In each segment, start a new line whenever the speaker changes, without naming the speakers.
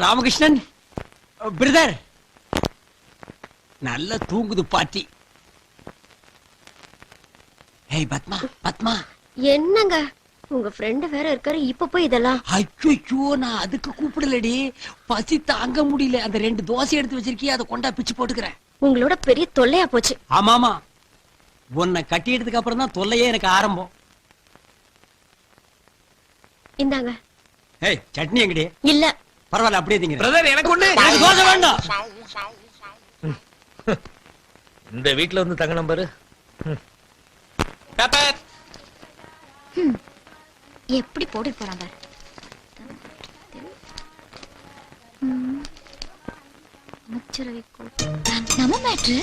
Ramakrishnan brother, நல்ல தூங்குது பாட்டி. ஏய் பத்மா, பத்மா.
என்னங்க உங்க ஃப்ரெண்ட் வேற இருக்காரு, இப்ப போய் இதெல்லாம்?
ஐயோ, நான் அதுக்கு கூப்பிடலடி, பசி தாங்க முடியல. அந்த 2 தோசை எடுத்து வச்சிருக்கிய, அதை கொண்டா பிச்சு போட்டுக்கிறேன்.
உங்களோட பெரிய தொல்லையா போச்சு.
ஆமாமா, உன்னை கட்டியதுக்கு அப்புறம் தான் தொல்லையே எனக்கு ஆரம்பம்.
இந்தாங்க.
ஏய், சட்னி எங்கடி?
இல்ல.
பரவாயில்ல, அப்படியே திங்க.
பிரதர், எனக்கு ஒண்ணு.
எனக்கு தோசை வேண்டாம்.
இந்த வீட்ல வந்து தங்க நம்பரு. பேப்பர்
எப்படி போட்டு போறாங்க?
நம்ம மேட்ரு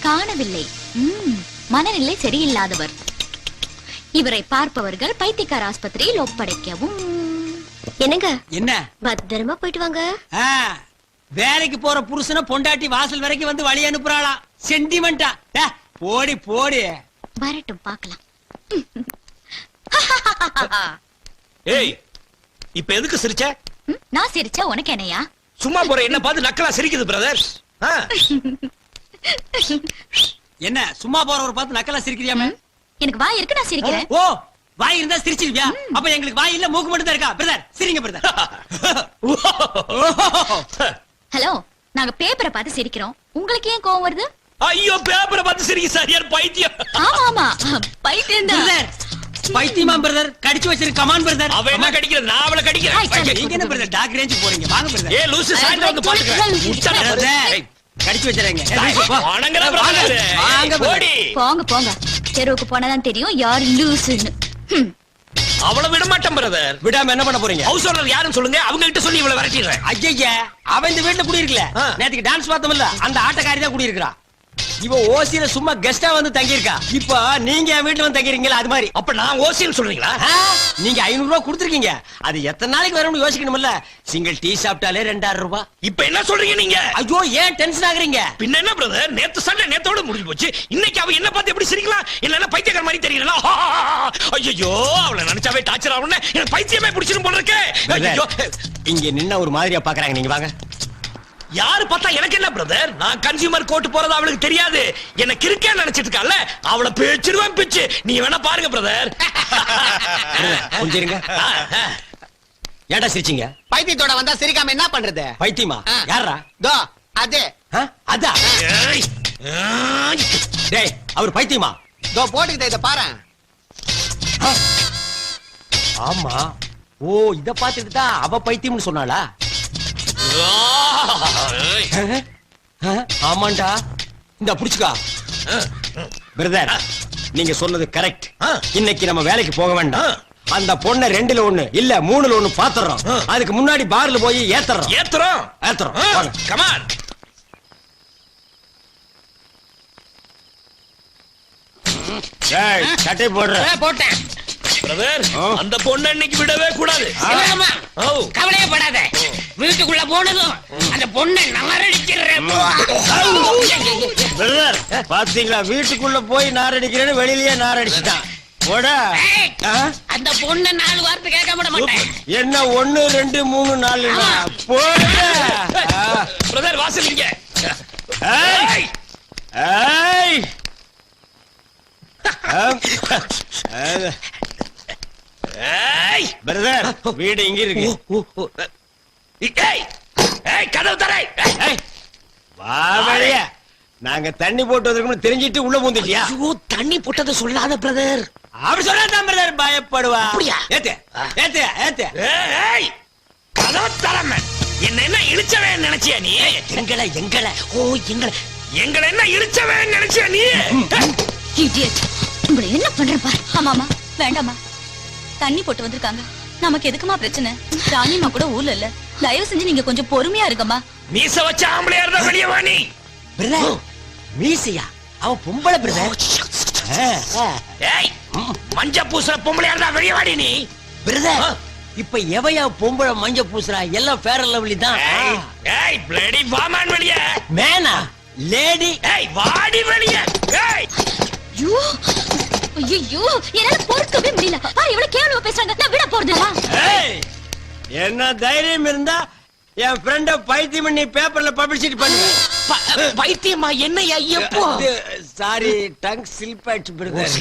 காணவில்லை. மனநிலை சரியில்லாதவர். இவரை பார்ப்பவர்கள் பைத்தியக்கார ஆஸ்பத்திரியில் ஒப்படைக்கவும்.
என்னங்க?
என்ன?
பத்திரமா போயிட்டு வாங்க.
வேலைக்கு போற புருஷனை பொண்டாட்டி வாசல் வரைக்கும் வந்து வழி அனுப்புறாளா? சென்டிமெண்டா? போடி போடி.
வரட்டும், பார்க்கலாம்.
ஏய், இப்ப எதுக்கு சிரிச்ச?
நான் சிரிச்சா உனக்கு என்னையா?
சும்மா போற என்ன பார்த்து நக்கலா சிரிக்குது பிரதர்.
என்ன சும்மா போறவர் பார்த்து நக்கலா சிரிக்கிறியாமே?
எனக்கு வாய் இருக்கு, நான் சிரிக்கிறேன்.
ஓ, வாய் இருந்தா சிரிச்சிருவியா? அப்ப எங்களுக்கு வாய் இல்ல, மூக்கு மட்டும் தான் இருக்கா? பிரதர் சிரிங்க பிரதர்.
ஹலோ, நாங்க பேப்பரை பார்த்து சிரிக்கிறோம், உங்களுக்கு ஏன் கோவம் வருது?
ஐயோ, பேப்பரை பார்த்து சிரிக்க சரியான பைத்தியம்.
ஆமா ஆமா, பைத்தியம் தான்.
பிரதர் பைத்தியமா பிரதர்? கடிச்சு வச்சிருக்க. Come on brother.
அவ என்ன கடிக்கிறது? நான் அவளை கடிக்கிறேன்.
நீங்க என்ன பிரதர் டாக் ரேஞ்ச் போறீங்க? வாங்க பிரதர்.
ஏ லூசு, சாயந்தரம் வந்து பாத்துக்கிறேன்.
கடிச்சு வச்சிரங்க.
வாங்க போடி.
போங்க போங்க, தெருவுக்கு போனாதான் தெரியும் யார் லூசுன்னு.
அவளை விட மாட்டேன் பிரதர்.
விடாம என்ன பண்ண போறீங்க?
ஹவுஸ் ஓனர் யாருன்னு சொல்லுங்க, அவங்க கிட்ட சொல்லி இவளை விரட்டிடுறேன்.
ஐயா, அவன் இந்த வீட்டுல குடியிருக்கல. நேத்துக்கு டான்ஸ் பார்த்தோம்ல, அந்த ஆட்டக்காரி தான் குடியிருக்கா. இவ ஓசியில சும்மா கெஸ்டா வந்து தங்கி இருக்கா. இப்ப நீங்க என் வீட்டுல வந்து தங்கிருக்கீங்களா? அது மாதிரி.
அப்ப நான் ஓசின்னு சொல்றீங்களா?
நீங்க 500 ரூபாய் கொடுத்துருக்கீங்க, அது எத்தனை நாளைக்கு வரும்னு யோசிக்கணும்ல. சிங்கிள் டீ சாப்பிட்டாலே 2000 ரூபாய்.
இப்ப என்ன சொல்றீங்க நீங்க?
ஐயோ, ஏன் டென்ஷன் ஆகுறீங்க?
பின்ன என்ன பிரதர், நேத்து சண்டை நேத்தோட முடிஞ்சு போச்சு. இன்னைக்கு அவ என்ன பார்த்து எப்படி சிரிக்கலாம்? இல்லன்னா பைத்தியக்கார மாதிரி தெரியல. ஐயோ, அவளை நினைச்சாவே டார்ச்சர் ஆகும்னு எனக்கு பைத்தியமே பிடிச்சிரும் போல இருக்கு. ஐயோ,
இங்க நின்ன ஒரு மாதிரியா பாக்குறாங்க. நீங்க வாங்க.
யாரு பார்த்தா எனக்கு என்ன பிரதர்? நான் கன்சியூமர் கோர்ட் போறது அவளுக்கு தெரியாது. என்ன கிறுக்கே நினைச்சிட்டு இருக்கால, அவளை பேச்சிடுவேன் பிச்சு. நீ வேணா பாருங்க பிரதர்.
கொஞ்சம் இருங்க. ஏடா சிரிச்சீங்க?
பைத்தியத்தோட வந்தா சிரிக்காம என்ன பண்றது?
பைத்தியமா? யாரா?
தோ அது.
அதா? டேய், அவர் பைத்தியமா?
தோ போட்டுக்கிட்ட இத பாரு.
ஆமா. ஓ, இத பாத்துட்டு தான் அவ பைத்தியம்னு சொன்னாளா? ஆமாண்டா, இந்த புடிச்சுக்கா. பிரதர், நீங்க சொன்னது கரெக்ட். இன்னைக்கு நம்ம வேலைக்கு போக வேண்டாம். அந்த பொண்ணை 2ல 1 இல்ல 3ல 1 பாத்துறோம். அதுக்கு முன்னாடி பார்ல போய் ஏத்துறோம்.
ஏத்துறோம். கமான்.
டேய், சட்டை போடுற.
போட்டேன்
பிரதர். அந்த பொண்ணை இன்னைக்கு விடவே கூடாது.
கவலையே படாத. வீட்டுக்குள்ள போனதும் அந்த பொண்ணை நாரடிக்கிறேன்.
பிரதர், பாத்தீங்களா? வீட்டுக்குள்ள போய் நாரடிக்கிறேன்னு வெளியிலேயே நாரடிச்சுட்டான். போடா.
அந்த பொண்ணை 4 வார்த்தை கேட்க விட மாட்டேன்.
என்ன 1 2 3 4 போடா.
பிரதர், வாசல் இங்க.
ஏய் ஏய் பிரதர், வீடு இங்க இருக்கு.
கதவு தரை.
வா வெளியே. நாங்க தண்ணி போட்டு வந்திருக்கோம்னு தெரிஞ்சிட்டு உள்ள பூந்துட்டியா?
தண்ணி போட்டதை சொல்லாத பிரதர்.
அப்படி சொல்லாதான் பிரதர் பயப்படுவா.
ஏத்து
ஏத்து ஏத்து.
கதவு தரமே. என்ன இழிச்சவே நினைச்சியா நீ?
எங்களை
என்ன இழிச்சவே நினைச்சியா நீ?
இடியட், உங்களை என்ன பண்றேன் பாரு. ஆமாமா, வேண்டாமா, தண்ணி போட்டு வந்திருக்காங்க. நமக்கு எதுக்குமா பிரச்சனை? ராணிமா கூட ஊர்ல இல்ல. தயவு செஞ்சு நீங்க கொஞ்சம் பொறுமையா இருக்கமா.
மீச வச்ச ஆம்பளையா இருந்தா வெளியே வா நீ.
பிரதர், மீசையா? அவ பொம்பளை பிரதர்.
ஏய், மஞ்ச பூசுற பொம்பளையா இருந்தா வெளியே வாடி நீ.
பிரதர், இப்ப எவையா பொம்பளை மஞ்ச பூசுறா? எல்லாம் ஃபேர் அண்ட் லவ்லி தான்.
ஏய் பிளடி வாமான் வெளியே.
மேனா லேடி.
ஏய் வாடி வெளியே. ஏய்
ஐயோ ஐயோ, என்னால பொறுக்கவே முடியல. பாரு, இவ்வளவு கேவலமா பேசுறாங்க. நான் விட போறதில்ல.
ஏய், என்ன தைரியம் இருந்தா என் ஃப்ரெண்ட பைத்தியம் பண்ணி பேப்பர்ல பப்ளிசிட்டி பண்ணுவேன்.
பைத்தியமா என்னையா எப்போ?
சாரி டங் ஸ்லிப் ஆயிடுச்சு பிரதர்.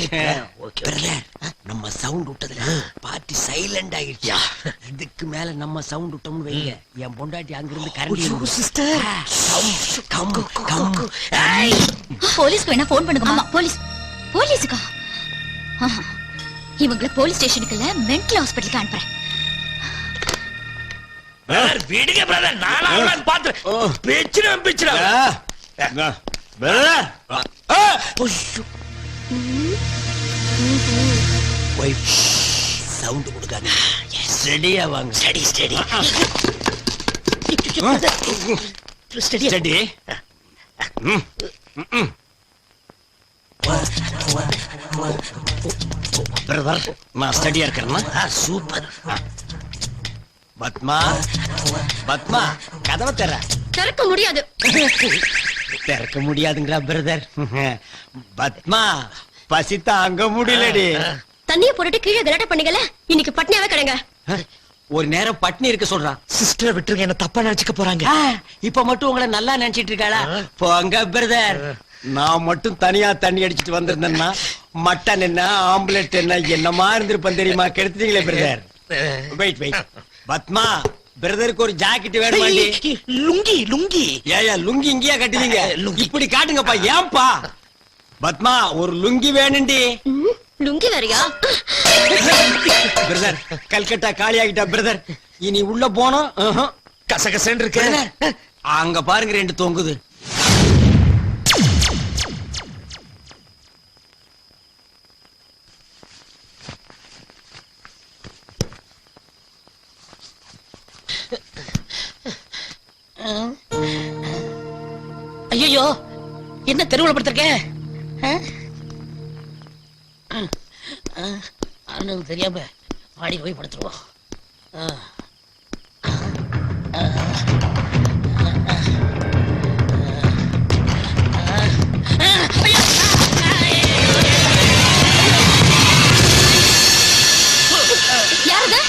பிரதர்
நம்ம சவுண்ட் விட்டதுல பார்ட்டி சைலண்ட் ஆயிடுச்சா. இதுக்கு மேல நம்ம சவுண்ட் விட்டோம்னு வைங்க, என் பொண்டாட்டி அங்கிருந்து கரண்டி.
Sister
come come.
போலீஸ்க்கு வேணா போன் பண்ணுங்க. ஆமா போலீஸ். போலீஸுக்கா? ஆஹா. இவங்கள போலீஸ் ஸ்டேஷனுக்கு இல்ல மென்டல் ஹாஸ்பிடலுக்கு அனுப்புறேன்.
பிரதர் விடுங்க பிரதர், நானா அவளை பாத்து பேச்சிடுவேன் பேச்சிடுவேன்.
பிரதர்
ஒய்ஃப்
சவுண்ட் கொடுக்காதீங்க. ஸ்டடியா வாங்க.
Study study
study study. Brother நான் ஸ்டடியா இருக்கிறேன்னா
சூப்பர்.
பத்மா பத்மா கதவை தர.
திறக்க முடியாது.
திறக்க முடியாதுங்களா பிரதர்? பத்மா பசி தாங்க முடியலடி.
தண்ணிய போட்டுட்டு கீழே கலாட்டா பண்ணீங்கல்ல, இன்னைக்கு பட்னியாவே கிடங்க.
ஒரு நேரம் பட்னி இருக்க சொல்றான்.
சிஸ்டர் விட்டுருங்க, என்ன தப்பா நினைச்சுக்க போறாங்க.
இப்ப மட்டும் உங்களை நல்லா நினைச்சிட்டு இருக்காளா? போங்க பிரதர். நான் மட்டும் தனியா தண்ணி அடிச்சிட்டு வந்திருந்தேன்னா மட்டன் என்ன ஆம்புலெட் என்ன என்னமா இருந்திருப்பேன் தெரியுமா? கெடுத்துட்டீங்களே பிரதர். Wait wait. பத்மா பிரதருக்கு ஒரு ஜாக்கெட் வேணுமாண்டி?
லுங்கி லுங்கி.
ஏயா லுங்கி இங்கேயா கட்டுவீங்க? இப்படி காட்டுங்கப்பா. ஏன்பா? பத்மா ஒரு லுங்கி வேணுண்டி.
லுங்கி வேறையா?
பிரதர் கல்கட்டா காலி ஆகிட்டா பிரதர். இனி உள்ள போனோம்
கசகசன்னு இருக்கு.
அங்க பாருங்க ரெண்டு தொங்குது.
ஐயோ என்ன தெருவுல படுத்திருக்க? அண்ணனுக்கு தெரியாம மாடி போய் படுத்துருவோம்.
யாருது?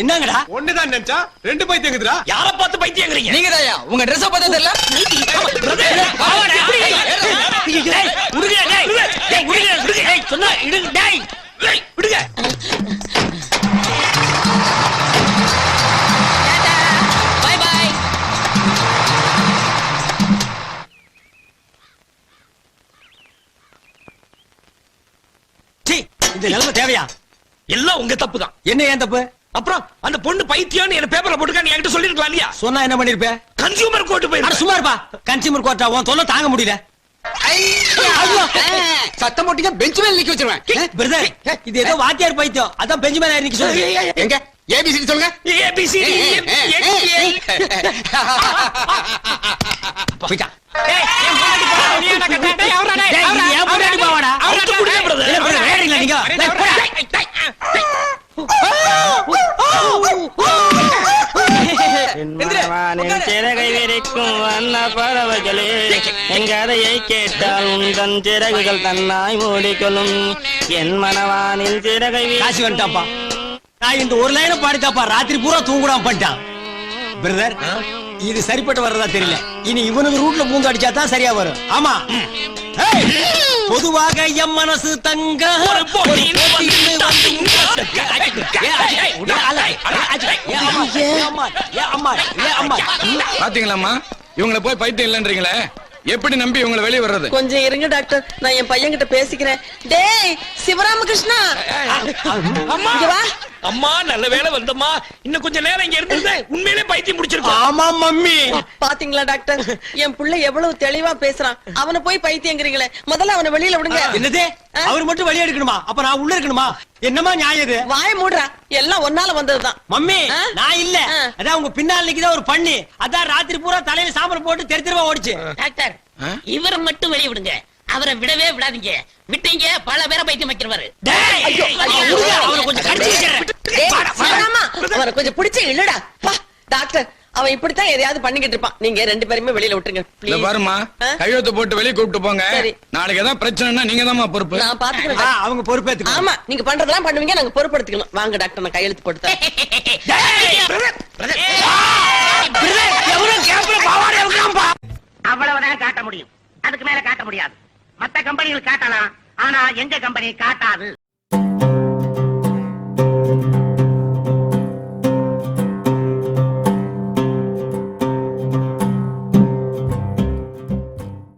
என்னங்கடா?
ஒண்ணுதான் நினைச்சா ரெண்டு பைத்தியங்குதுடா.
யார பார்த்து பைத்தியங்கறீங்க?
நீங்க தாயா உங்க Dress பார்த்தது இல்ல?
சொன்னா இடுங்க டேய். விடுங்க.
Bye bye.
இந்த நிலைமை தேவையா?
எல்லாம் உங்க தப்பு தான்.
என்ன ஏன் தப்பு?
அப்புறம் அந்த பொண்ணு பைத்தியம்னு என்ன பேப்பர்ல போட்டுக்கான்னு என்கிட்ட சொல்லிருக்கலாம் இல்லையா?
சொன்னா என்ன பண்ணிருப்ப?
கன்சியூமர் கோர்ட் போய்.
அட சும்மா இருப்பா. கன்சியூமர் கோர்ட்டா? உன் தொல்லை தாங்க முடியல.
சத்தம் போட்டீங்க பெஞ்ச் மேல நிக்க வச்சிருவேன்.
பிரதர் இது ஏதோ வாத்தியார் பைத்தியம். அதான் பெஞ்ச் மேல ஏறி நிக்க சொல்லுங்க.
எங்க ஏபிசி சொல்லுங்க.
ஏபிசி
போய்டா.
ஏய் என் பொண்டாட்டி போடா. நீ என்ன கட்ட? டேய் அவரா டேய்.
டேய், இது என் பொண்டாட்டி பாவாடா.
அவுத்து குடுங்க பிரதர்.
இல்ல பிரதர் வேறீங்களா நீங்க?
சிறகை விரிக்கும் வண்ண பறவைகளே என் கதையை கேட்டால் உந்தன் சிறகுகள் தன்னாய் மூடிக்கொள்ளும் என் மனவானில் சிறகை
காசு வந்துட்டாப்பா. நான் இந்த ஒரு லைனை பாடித்தாப்பா ராத்திரி பூரா தூங்குடாம பண்ணிட்டான். பிரதர் இது சரிப்பட்டு வர்றதா தெரியல. இனி இவனுக்கு ரூட்ல பூந்து அடிச்சா தான் சரியா வரும். ஆமா. ஏய், பொதுவாக எம் மனசு தங்க
ஒரு போட்டின்னு
பாத்தீங்களாம்மா இவங்களை போய் பைத்தியம் இல்லன்றீங்களே, எப்படி நம்பி இவங்களை வெளியே வர்றது?
கொஞ்சம் இருங்க டாக்டர், நான் என் பையன் கிட்ட பேசிக்கிறேன். டேய் சிவராமகிருஷ்ணா,
அம்மா
இங்க வா.
அம்மா நல்ல வேளை வந்தம்மா. இன்னும் கொஞ்ச நேரம் இங்க இருந்திருந்தா உண்மையிலே பைத்தியம் முடிச்சிருக்கோம்.
ஆமா மம்மி.
பாத்தீங்களா டாக்டர், என் புள்ள எவ்வளவு தெளிவா பேசுறான். அவனை போய் பைத்தியங்கிறீங்களே, முதல்ல அவனை வெளியில விடுங்க.
என்னது? அவர் மட்டும் வெளியே எடுக்கணுமா? அப்ப நான் உள்ள இருக்கணுமா? என்னமா நியாயம் இது?
வாய மூடுறா, எல்லாம் ஒன்னால வந்ததுதான்.
மம்மி
ஆ?
நான் இல்ல.
ஆ.
அதான் உங்க பின்னால் நிக்குதா ஒரு பண்ணி. அதான் ராத்திரி பூரா தலையில சாம்பல் போட்டு தெரு தெருவா ஓடிச்சு.
டாக்டர், இவரை மட்டும் வெளிய விடுங்க. அவரை விடவே விடாதீங்க. விட்டீங்க பல பேரை பைத்தியம் வைக்கிறவாரு.
டேய், விடுங்க, அவனை கொஞ்சம் கடிச்சு வச்சிடுறேன்.
டேய், சிவராமா, அவரை கொஞ்சம் பிடிச்சு இல்லடா. பா, டாக்டர், அவன் இப்படித்தான் எதையாவது பண்ணிக்கிட்டு இருப்பான். நீங்க ரெண்டு பேருமே வெளியில விட்டுருங்க
இல்ல
please.
பாருமா,
ஆ?
கையெழுத்து போட்டு வெளியே கூப்பிட்டு போங்க.
சரி.
நாளைக்கு ஏதாவது பிரச்சனைனா நீங்க தான் பொறுப்பு.
நான் பாத்துக்கிறேன்
ஆ,
டாக்டர்.
அவங்க பொறுப்பேத்துக்கணும்.
ஆமா, நீங்க பண்றதெல்லாம் பண்ணுவீங்க, நாங்க பொறுப்படுத்திக்கணும். வாங்க டாக்டர், நான் கையெழுத்து போட்டு தரேன்.
அவ்வளவுதான் காட்ட முடியும், அதுக்கு மேல காட்ட முடியாது. மத்த கம்பெனிகள் காட்டலாம், ஆனா எங்க கம்பெனி காட்டாது.